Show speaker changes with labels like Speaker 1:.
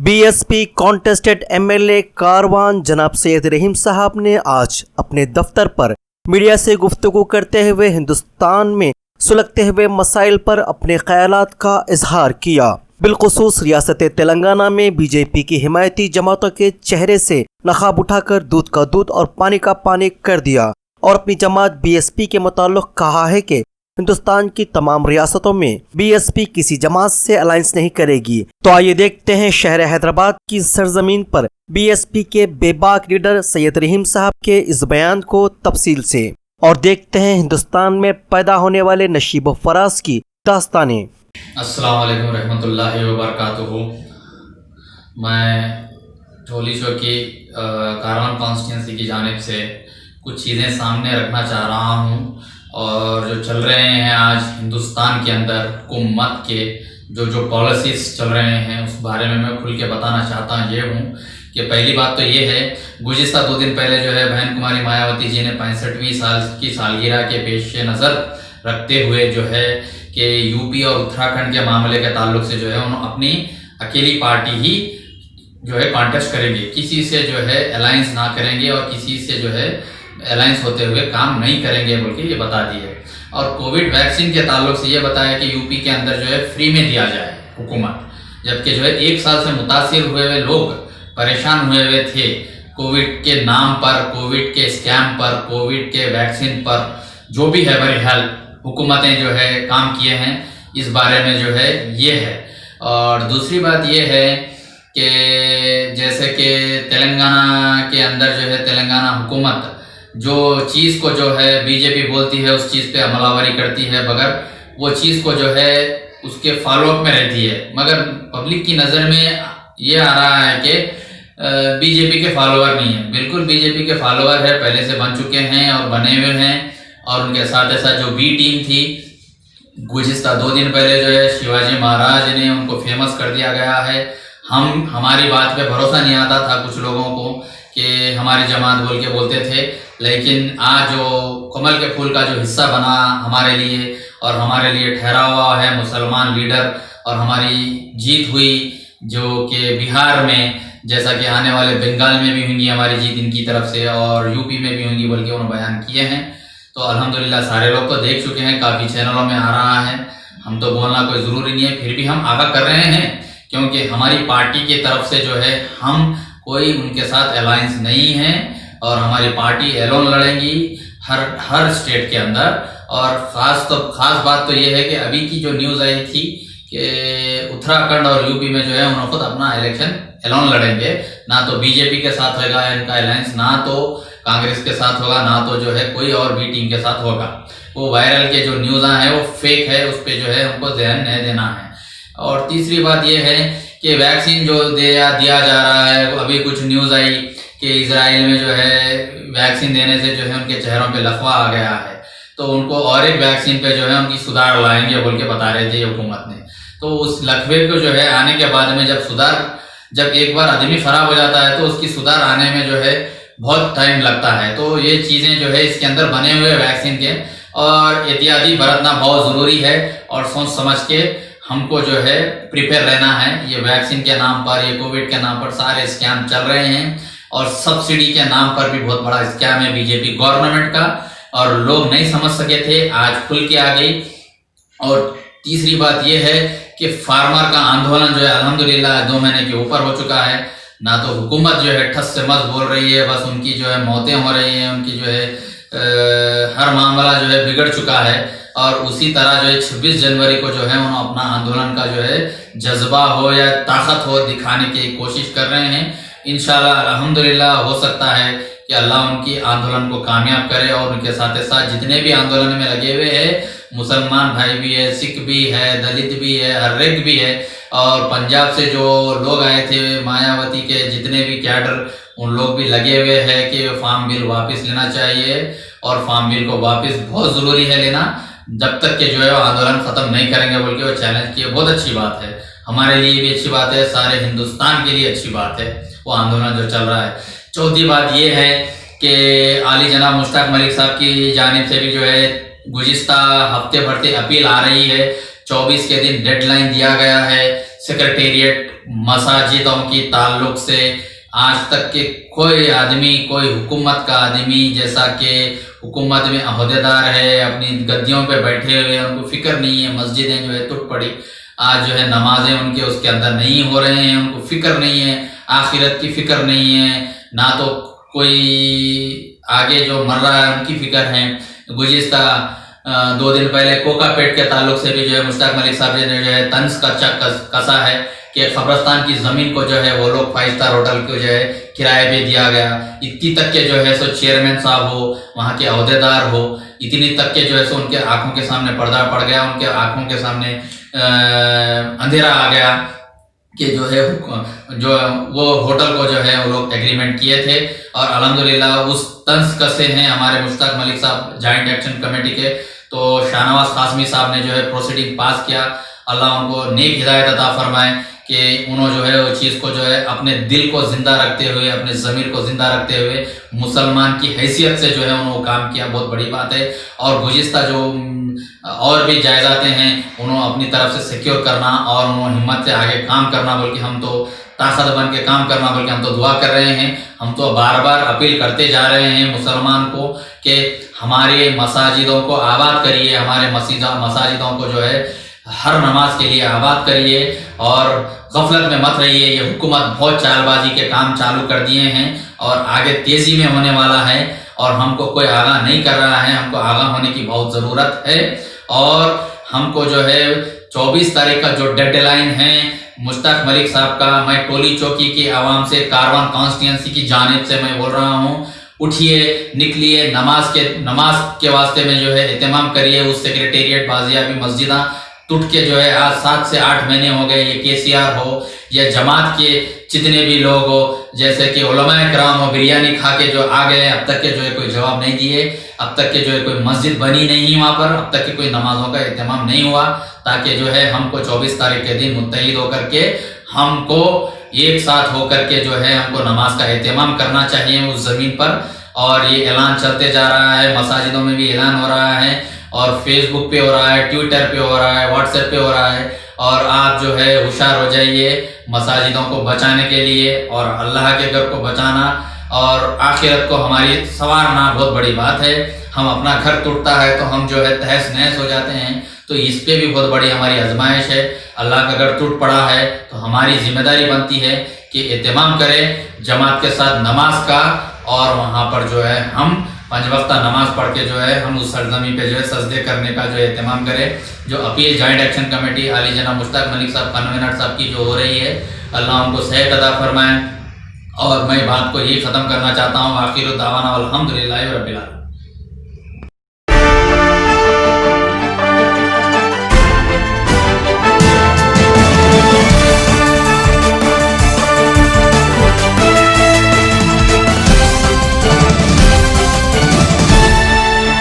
Speaker 1: BSP contested MLA Karwan जनाब सैयद रहीम साहब ने आज अपने दफ्तर पर मीडिया से गुफ्तगू करते हुए हिंदुस्तान में सुलगते हुए मसाइल पर अपने ख्यालात का इजहार किया। बिलखुसूस रियासत तेलंगाना में बीजेपी की हिमायती जमातों के चेहरे से नकाब उठाकर दूध का दूध और पानी का पानी कर दिया और अपनी जमात बीएसपी के मुताल्लिक़ कहा है कि हिंदुस्तान की तमाम रियासतों में बीएसपी किसी जमात से अलायंस नहीं करेगी। तो आइए देखते हैं शहर हैदराबाद की सरजमीन पर बीएसपी के बेबाक लीडर सैयद रहीम साहब के इस बयान को तफसील से, और देखते हैं हिंदुस्तान में पैदा होने वाले नशीब फराज की दास्तानें।
Speaker 2: अस्सलाम वालेकुम रहमतुल्लाहि व बरकातुहू। मैं टोली चौकी कारवान कॉन्स्टिट्यूंसी की जानिब से कुछ चीज़ें सामने रखना चाह रहा हूँ और जो चल रहे हैं आज हिंदुस्तान के अंदर हुकूमत के जो पॉलिसीज़ चल रहे हैं उस बारे में मैं खुल के बताना चाहता हूँ कि पहली बात तो ये है, गुज़िश्ता 2 दिन पहले जो है बहन कुमारी मायावती जी ने 65वीं साल की सालगिरह के पेश नज़र रखते हुए जो है कि यूपी और उत्तराखंड के मामले के ताल्लुक से जो है उन्होंने अपनी अकेली पार्टी ही जो है कॉन्टेस्ट करेंगे, किसी से जो है अलायंस ना करेंगे और किसी से जो है अलायंस होते हुए काम नहीं करेंगे बोल के ये बता दिए। और कोविड वैक्सीन के ताल्लुक से ये बताया कि यूपी के अंदर जो है फ्री में दिया जाए हुकूमत, जबकि जो है 1 साल से मुतासिर हुए हुए लोग परेशान हुए हुए थे कोविड के नाम पर, कोविड के स्कैम पर, कोविड के वैक्सीन पर, जो भी है बहरहाल हुकूमतें जो है काम किए हैं इस बारे में जो है ये है। और दूसरी बात ये है कि जैसे कि तेलंगाना के अंदर जो है तेलंगाना हुकूमत जो चीज़ को जो है बीजेपी बोलती है उस चीज़ पे अमलावरी करती है, मगर वो चीज़ को जो है उसके फॉलोअप में रहती है, मगर पब्लिक की नज़र में ये आ रहा है कि बीजेपी के फॉलोअर नहीं है। बिल्कुल बीजेपी के फॉलोअर है, पहले से बन चुके हैं और बने हुए हैं। और उनके साथ साथ जो बी टीम थी, गुज़िश्ता 2 दिन पहले जो है शिवाजी महाराज ने उनको फेमस कर दिया गया है। हमारी बात पे भरोसा नहीं आता था कुछ लोगों को कि हमारी जमात बोल के बोलते थे, लेकिन आज जो कमल के फूल का जो हिस्सा बना हमारे लिए और हमारे लिए ठहरा हुआ है मुसलमान लीडर, और हमारी जीत हुई जो कि बिहार में, जैसा कि आने वाले बंगाल में भी होंगी हमारी जीत इनकी तरफ से और यूपी में भी होंगी बोल के उन्होंने बयान किए हैं। तो अल्हम्दुलिल्लाह सारे लोग तो देख चुके हैं, काफ़ी चैनलों में आ रहा है, हम तो बोलना कोई ज़रूरी नहीं है, फिर भी हम आगाह कर रहे हैं क्योंकि हमारी पार्टी की तरफ से जो है हम कोई उनके साथ अलायंस नहीं है और हमारी पार्टी एलोन लड़ेंगी हर स्टेट के अंदर। और ख़ास बात तो ये है कि अभी की जो न्यूज़ आई थी कि उत्तराखंड और यूपी में जो है उन्होंने खुद अपना इलेक्शन एलोन लड़ेंगे, ना तो बीजेपी के साथ होगा इनका अलायंस, ना तो कांग्रेस के साथ होगा, ना तो जो है कोई और भी टीम के साथ होगा। वो वायरल के जो न्यूज़ है वो फेक है, उस पर जो है उनको ध्यान नहीं देना है। और तीसरी बात ये है कि वैक्सीन जो दिया जा रहा है, अभी कुछ न्यूज़ आई कि इजराइल में जो है वैक्सीन देने से जो है उनके चेहरों पे लकवा आ गया है, तो उनको और एक वैक्सीन पे जो है उनकी सुधार लाएंगे बोल के बता रहे थे हुकूमत ने। तो उस लकवे को जो है आने के बाद में जब एक बार आदमी ख़राब हो जाता है तो उसकी सुधार आने में जो है बहुत टाइम लगता है। तो ये चीज़ें जो है इसके अंदर बने हुए वैक्सीन के और एहतियाती बरतना बहुत ज़रूरी है और सोच समझ के हमको जो है प्रिपेयर रहना है। ये वैक्सीन के नाम पर, ये कोविड के नाम पर सारे स्कैम चल रहे हैं और सब्सिडी के नाम पर भी बहुत बड़ा स्कैम है बीजेपी गवर्नमेंट का, और लोग नहीं समझ सके थे, आज खुल के आ गई। और तीसरी बात ये है कि फार्मर का आंदोलन जो है अल्हम्दुलिल्लाह 2 महीने के ऊपर हो चुका है, ना तो हुकूमत जो है ठस से मत बोल रही है, बस उनकी जो है मौतें हो रही हैं, उनकी जो है हर मामला जो है बिगड़ चुका है। और उसी तरह जो है 26 जनवरी को जो है उन्होंने अपना आंदोलन का जो है जज्बा हो या ताकत हो दिखाने की कोशिश कर रहे हैं। इंशाल्लाह अल्हम्दुलिल्लाह हो सकता है कि अल्लाह उनकी आंदोलन को कामयाब करे और उनके साथ साथ जितने भी आंदोलन में लगे हुए हैं, मुसलमान भाई भी है, सिख भी है, दलित भी है, हर एक भी है। और पंजाब से जो लोग आए थे मायावती के जितने भी कैडर, उन लोग भी लगे हुए हैं कि फार्म बिल वापस लेना चाहिए और फार्म बिल को वापस बहुत ज़रूरी है लेना, जब तक के जो है वो आंदोलन ख़त्म नहीं करेंगे बोल के वो चैलेंज किए। बहुत अच्छी बात है, हमारे लिए भी अच्छी बात है, सारे हिंदुस्तान के लिए अच्छी बात है वो आंदोलन जो चल रहा है। चौथी बात ये है कि आली जनाब मुश्ताक मलिक साहब की जानिब से भी जो है गुज़िश्ता हफ्ते भर से अपील आ रही है। 24 के दिन डेडलाइन दिया गया है सेक्रेटेरिएट मसाजिदों की ताल्लुक से आज तक के कोई आदमी, कोई हुकूमत का आदमी जैसा कि हुकूमत में अहदेदार है, अपनी गद्दियों पे बैठे हुए, उनको फिक्र नहीं है, मस्जिदें जो है टूट पड़ी, आज जो है नमाजें उनके उसके अंदर नहीं हो रहे हैं, उनको फिक्र नहीं है, आखिरत की फिक्र नहीं है, ना तो कोई आगे जो मर रहा है उनकी फिक्र है। गुज़िश्ता 2 दिन पहले कोकापेट के ताल्लुक से भी जो है मुश्ताक मलिक साहब ने जो है तंज कसा है कि कब्रस्तान की ज़मीन को जो है वो लोग 5 स्टार होटल को जो है किराए पे दिया गया। इतनी तक के जो है सो चेयरमैन साहब हो, वहाँ के अहदेदार हो, इतनी तक के जो है सो उनके आंखों के सामने पर्दा पड़ गया, उनके आंखों के सामने अंधेरा आ गया कि जो है जो वो होटल को जो है वो लोग एग्रीमेंट किए थे। और अल्हम्दुलिल्लाह उस तंज कसे हैं हमारे मुश्ताक मलिक साहब जॉइंट एक्शन कमेटी के, तो शाहनवाज कासमी साहब ने जो है प्रोसीडिंग पास किया। अल्लाह उनको नेक हिदायत अता फरमाए कि उन्होंने जो है वो चीज़ को जो है अपने दिल को ज़िंदा रखते हुए, अपने ज़मीर को ज़िंदा रखते हुए मुसलमान की हैसियत से जो है उन्होंने काम किया, बहुत बड़ी बात है। और गुज़िश्ता जो और भी जायज़ातें हैं उन्होंने अपनी तरफ से सिक्योर करना और उन्होंने हिम्मत से आगे काम करना, बल्कि हम तो ताकत बन के काम करना, बल्कि हम तो दुआ कर रहे हैं, हम तो बार बार अपील करते जा रहे हैं मुसलमान को कि हमारे मसाजिदों को आबाद करिए, हमारे मसाजिदों को जो है हर नमाज के लिए आबाद करिए और गफलत में मत रहिए। ये हुकूमत बहुत चालबाजी के काम चालू कर दिए हैं और आगे तेज़ी में होने वाला है और हमको कोई आगाह नहीं कर रहा है, हमको आगाह होने की बहुत ज़रूरत है। और हमको जो है 24 तारीख का जो डेडलाइन है मुश्ताक मलिक साहब का, मैं टोली चौकी की आवाम से, कारवान कॉन्स्टिट्यूंसी की जानिब से मैं बोल रहा हूँ, उठिए, निकलिए, नमाज के वास्ते में जो है एहतमाम करिए। उस सेक्रेटेरिएट बाजियाबी मस्जिदा टूट के जो है आज 7 से 8 महीने हो गए। ये केसीआर हो या जमात के जितने भी लोग हो, जैसे कि उलमाए किराम हो, बिरयानी खा के जो आ गए, अब तक के जो है कोई जवाब नहीं दिए, अब तक के जो है कोई मस्जिद बनी नहीं वहाँ पर, अब तक के कोई नमाजों का एहतमाम नहीं हुआ, ताकि जो है हमको 24 तारीख के दिन मुत्तहिद होकर के हमको एक साथ होकर के जो है हमको नमाज का एहतमाम करना चाहिए उस ज़मीन पर। और ये ऐलान चलते जा रहा है, मसाजिदों में भी ऐलान हो रहा है और फेसबुक पे हो रहा है, ट्विटर पे हो रहा है, व्हाट्सएप पे हो रहा है। और आप जो है होशियार हो जाइए मसाजिदों को बचाने के लिए और अल्लाह के घर को बचाना और आखिरत को हमारी संवारना बहुत बड़ी बात है। हम अपना घर टूटता है तो हम जो है तहस नहस हो जाते हैं, तो इस पे भी बहुत बड़ी हमारी आजमाइश है। अल्लाह का घर टूट पड़ा है तो हमारी जिम्मेदारी बनती है कि एहतमाम करें जमात के साथ नमाज का और वहाँ पर जो है हम 5 वक्ता नमाज पढ़ के जो है हम उस सरजमी पे जो है सजदे करने का जो एहतमाम करें। जो अपील जॉइंट एक्शन कमेटी आली जनाब मुश्ताक मलिक साहब कन्वीनर साहब की जो हो रही है, अल्लाह उनको सेहत अता फरमाए। और मैं बात को ये ख़त्म करना चाहता हूँ, आखिर दावाना अल्हम्दुलिल्लाहि रब्बिल आलमीन।